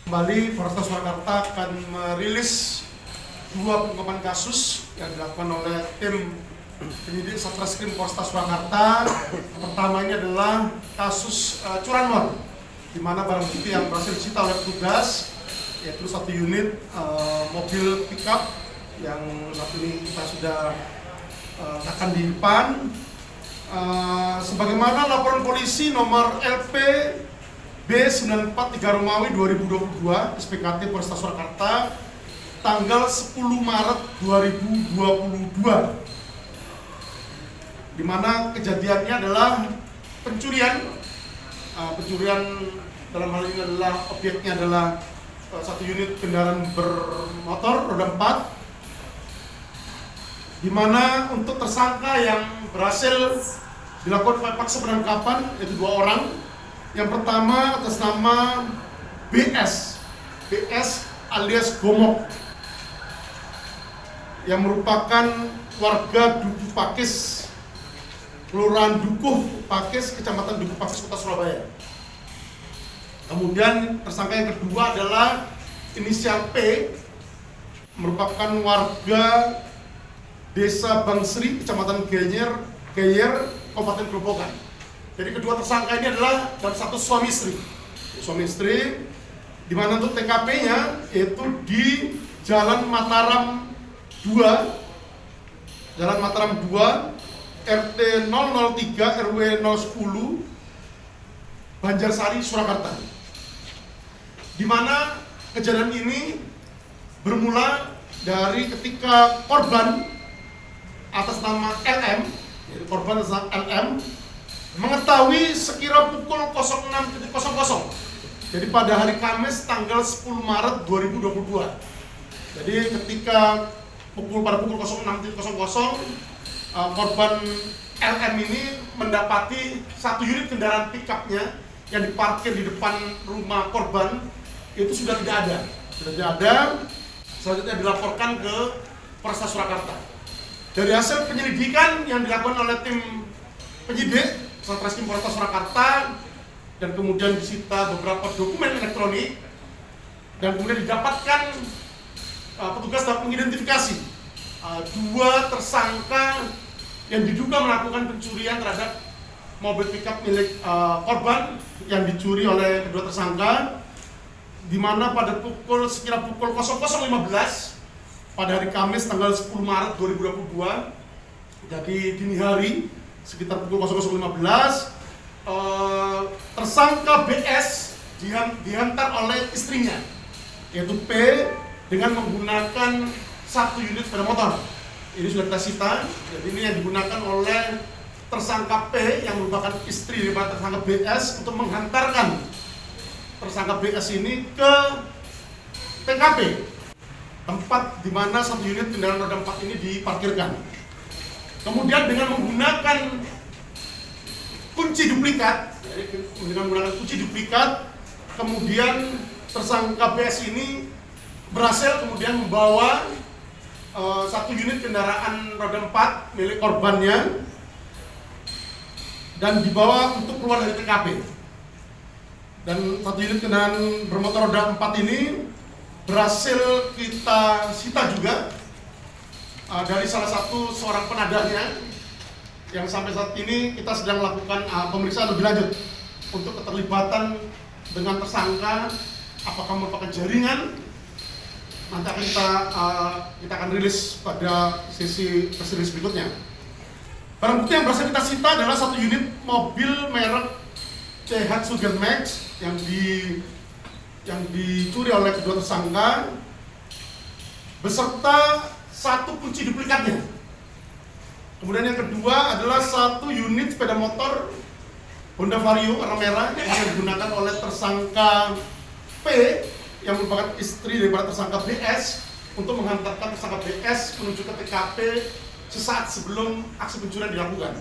Kembali, Polresta Surakarta akan merilis dua pengungkapan kasus yang dilakukan oleh tim penyidik Satreskrim Polresta Surakarta. Pertama ini adalah kasus curanmor, di mana barang bukti yang berhasil disita oleh petugas yaitu satu unit mobil pickup yang saat ini kita sudah akan di depan. Sebagaimana laporan polisi nomor LP B943 Romawi 2022 SPKT Polresta Surakarta tanggal 10 Maret 2022, di mana kejadiannya adalah pencurian dalam hal ini adalah objeknya adalah satu unit kendaraan bermotor roda 4, di mana untuk tersangka yang berhasil dilakukan paksa penangkapan yaitu dua orang. Yang pertama atas nama BS alias Gomok, yang merupakan warga Dukuh Pakis, Kelurahan Dukuh Pakis, Kecamatan Dukuh Pakis, Kota Surabaya. Kemudian tersangka yang kedua adalah inisial P, merupakan warga Desa Bangsri, Kecamatan Geyer, Kabupaten Grobogan. Jadi kedua tersangka ini adalah dalam satu suami istri, di mana untuk TKP-nya yaitu di Jalan Mataram 2, RT 003 RW 010, Banjarsari, Surakarta. Di mana kejadian ini bermula dari ketika korban atas nama LM, mengetahui sekira pukul 06.00, jadi pada hari Kamis tanggal 10 Maret 2022. Jadi ketika pada pukul 06.00, korban LM ini mendapati satu unit kendaraan pickupnya yang diparkir di depan rumah korban itu sudah tidak ada. Selanjutnya dilaporkan ke Polresta Surakarta. Dari hasil penyelidikan yang dilakukan oleh tim penyidik Satreskrim Polresta Surakarta, dan kemudian disita beberapa dokumen elektronik, dan kemudian didapatkan petugas dapat mengidentifikasi dua tersangka yang diduga melakukan pencurian terhadap mobil pickup milik korban yang dicuri oleh kedua tersangka, di mana pada sekira pukul 00.15 pada hari Kamis tanggal 10 Maret 2022, jadi dini hari sekitar pukul 00.15, tersangka BS dihantar oleh istrinya yaitu P dengan menggunakan satu unit sepeda motor. Ini sudah kita sita. Jadi ini yang digunakan oleh tersangka P yang merupakan istri dari tersangka BS untuk menghantarkan tersangka BS ini ke TKP, tempat di mana satu unit kendaraan roda 4 ini diparkirkan. Kemudian dengan menggunakan kunci duplikat, kemudian tersangka BS ini berhasil kemudian membawa satu unit kendaraan roda 4 milik korbannya dan dibawa untuk keluar dari TKP. Dan satu unit kendaraan bermotor roda 4 ini berhasil kita sita juga dari salah satu seorang penadahnya, yang sampai saat ini kita sedang melakukan pemeriksaan lebih lanjut untuk keterlibatan dengan tersangka, apakah merupakan jaringan. Nanti akan kita akan rilis pada sesi rilis berikutnya. Barang bukti yang berhasil kita sita adalah satu unit mobil merek Daihatsu Grand Max yang dicuri oleh kedua tersangka, beserta satu kunci duplikatnya. Kemudian yang kedua adalah satu unit sepeda motor Honda Vario warna merah yang digunakan oleh tersangka P yang merupakan istri daripada tersangka BS untuk menghantarkan tersangka BS menuju ke TKP sesaat sebelum aksi pencurian dilakukan.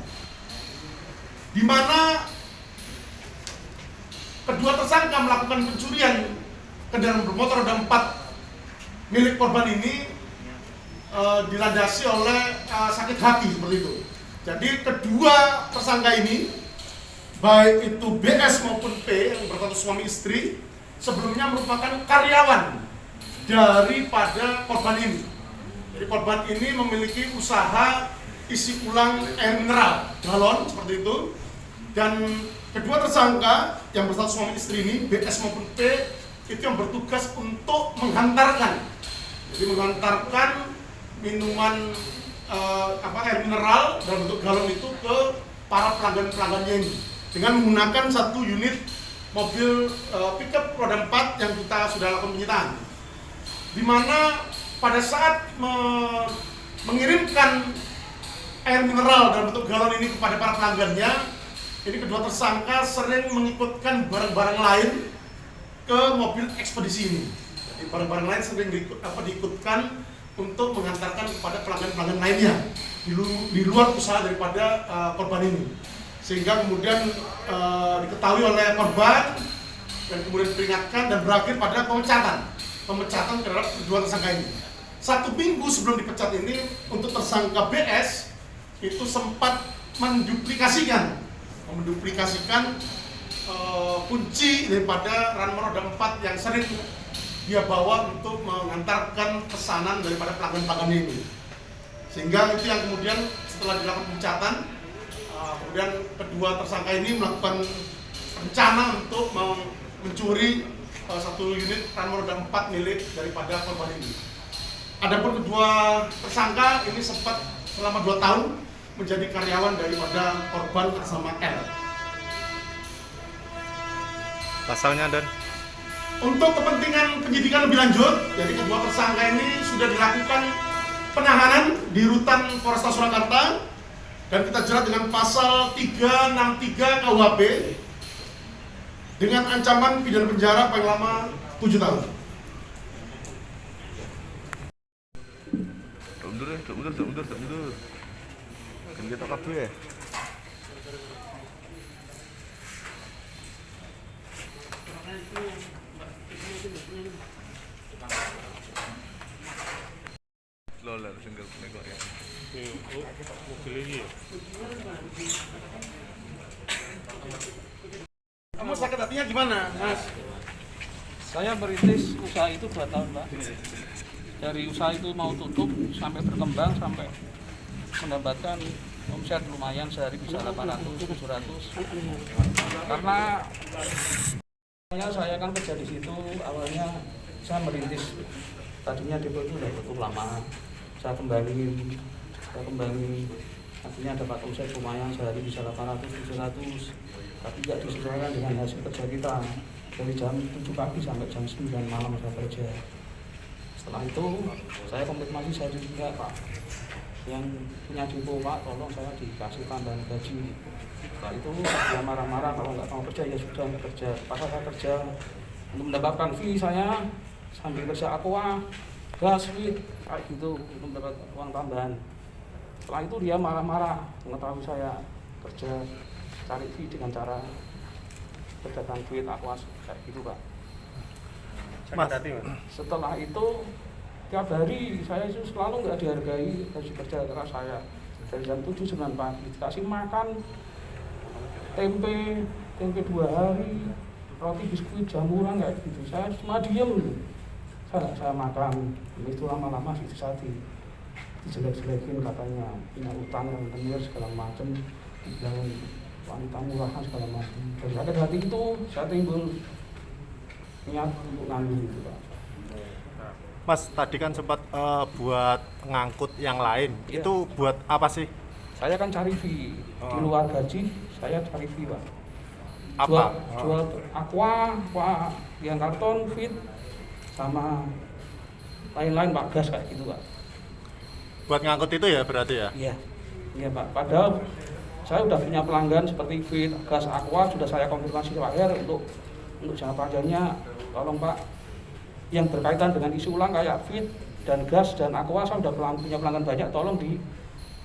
Di mana kedua tersangka melakukan pencurian kendaraan bermotor roda 4 milik korban ini dilandasi oleh sakit hati seperti itu. Jadi kedua tersangka ini, baik itu BS maupun P yang berstatus suami istri, sebelumnya merupakan karyawan daripada korban ini. Jadi korban ini memiliki usaha isi ulang air mineral galon seperti itu, dan kedua tersangka yang bersatu suami istri ini, BS maupun P, itu yang bertugas untuk menghantarkan, jadi menghantarkan minuman air mineral dalam bentuk galon itu ke para pelanggan-pelanggannya ini dengan menggunakan satu unit mobil pickup roda 4 yang kita sudah lakukan penyitaan, di mana pada saat mengirimkan air mineral dalam bentuk galon ini kepada para pelanggannya, ini kedua tersangka sering mengikutkan barang-barang lain ke mobil ekspedisi ini. Jadi barang-barang lain sering diikutkan untuk mengantarkan kepada pelanggan-pelanggan lainnya di luar usaha daripada korban ini, sehingga kemudian diketahui oleh korban dan kemudian diperingatkan dan berakhir pada pemecatan terhadap kedua tersangka ini. 1 minggu sebelum dipecat ini, untuk tersangka BS itu sempat menduplikasikan kunci daripada ranmor roda 4 yang sering dia bawa untuk mengantarkan pesanan daripada pelanggan-pelanggan ini, sehingga itu yang kemudian setelah dilakukan pemecatan, kemudian kedua tersangka ini melakukan rencana untuk mencuri satu unit ranmor roda 4 milik daripada korban ini. Adapun kedua tersangka ini sempat selama 2 tahun menjadi karyawan daripada korban bersama L. Pasalnya dan untuk kepentingan penyidikan lebih lanjut, jadi kedua tersangka ini sudah dilakukan penahanan di rutan Polresta Surakarta dan kita jerat dengan pasal 363 KUHP dengan ancaman pidana penjara paling lama 7 tahun. mundur. Kan kita kabeh. Lola single nego ya. Mobil ini. Kamu sakit hatinya gimana, Mas? Saya merintis usaha itu 2 tahun, Pak. Dari usaha itu mau tutup sampai berkembang sampai mendapatkan omset lumayan, sehari bisa 800-700. Karena saya kan kerja di situ, awalnya saya merintis. Tadinya depo itu udah tutup lama. Saya kembangin. Akhirnya dapat omset lumayan, sehari bisa 800-700. Tapi tidak disesuaikan dengan hasil kerja kita. Dari jam 7 pagi sampai jam 9 malam saya kerja. Setelah itu saya konfirmasi saya juga, Pak, yang punya depo, Pak, tolong saya dikasih tambahan gaji. Setelah itu dia marah-marah, kalau nggak mau kerja ya sudah kerja. Pasal saya kerja untuk mendapatkan fee, saya sambil kerja aqua, gas, fee, kayak gitu untuk mendapat uang tambahan. Setelah itu dia marah-marah mengetahui saya kerja cari fee dengan cara kerjakan duit aqua kayak gitu, Pak. Mas, setelah itu tiap hari saya itu selalu nggak dihargai gaji kerja keras saya. Dari jam 7-9 pagi dikasih makan tempe 2 hari, roti biskuit jamuran kayak gitu. Saya cuma diem, saya makan. Itu lama-lama saya dijelek-jelekin, katanya punya utang yang benar segala macam, dibilang wanita murahan segala macam. Dari sakit hati itu saya timbul niat untuk ngambil itu, Pak. Mas, tadi kan sempat buat ngangkut yang lain. Iya. Itu buat apa sih? Saya kan cari fee di luar gaji, saya cari fee, Pak. Apa? Jual aqua yang karton, fit, sama lain-lain, Pak, gas kayak gitu, Pak. Buat ngangkut itu ya berarti ya? Iya, Pak. Padahal saya udah punya pelanggan seperti fit, gas, aqua, sudah saya konfirmasi terakhir untuk jangka panjangnya. Tolong, Pak, yang berkaitan dengan isi ulang kayak fit dan gas dan aqua, saya sudah punya pelanggan banyak, tolong di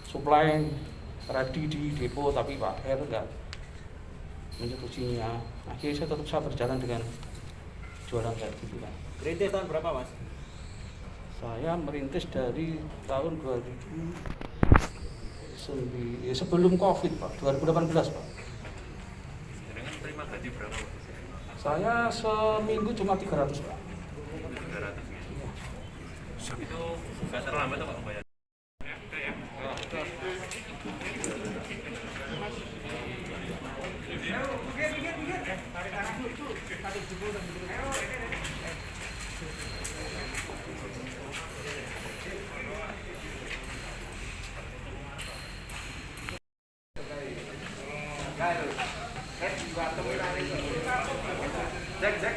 supply ready di depo. Tapi Pak R enggak menyetujuinya. Akhirnya saya tetap berjalan dengan jualan kayak gitu, Pak. Merintis tahun berapa, Mas? Saya merintis dari tahun 2009, sebelum COVID, Pak, 2018, Pak. Dengan terima gaji berapa? Saya seminggu cuma 300 Pak. 300 ya. Itu nggak terlambat atau Pak bayar? Jack,